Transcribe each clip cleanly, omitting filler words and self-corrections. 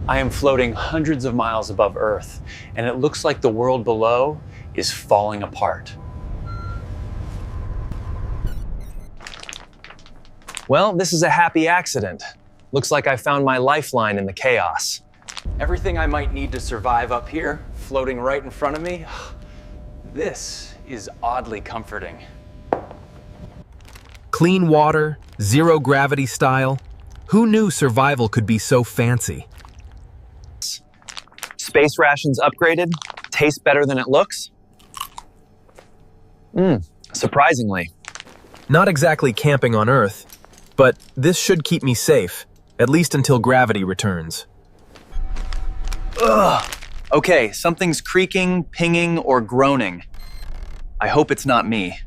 I am floating hundreds of miles above Earth, and it looks like the world below is falling apart. Well, this is a happy accident. Looks like I found my lifeline in the chaos. Everything I might need to survive up here, floating right in front of me. This is oddly comforting. Clean water, zero gravity style. Who knew survival could be so fancy? Space rations upgraded? Tastes better than it looks? Surprisingly. Not exactly camping on Earth, but this should keep me safe, at least until gravity returns. Ugh. Okay, something's creaking, pinging, or groaning. I hope it's not me.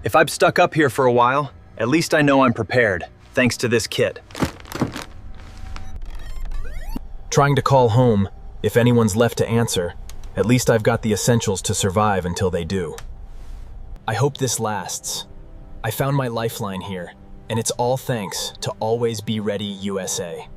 If I'm stuck up here for a while, at least I know I'm prepared, thanks to this kit. Trying to call home. If anyone's left to answer, at least I've got the essentials to survive until they do. I hope this lasts. I found my lifeline here, and it's all thanks to Always Be Ready USA.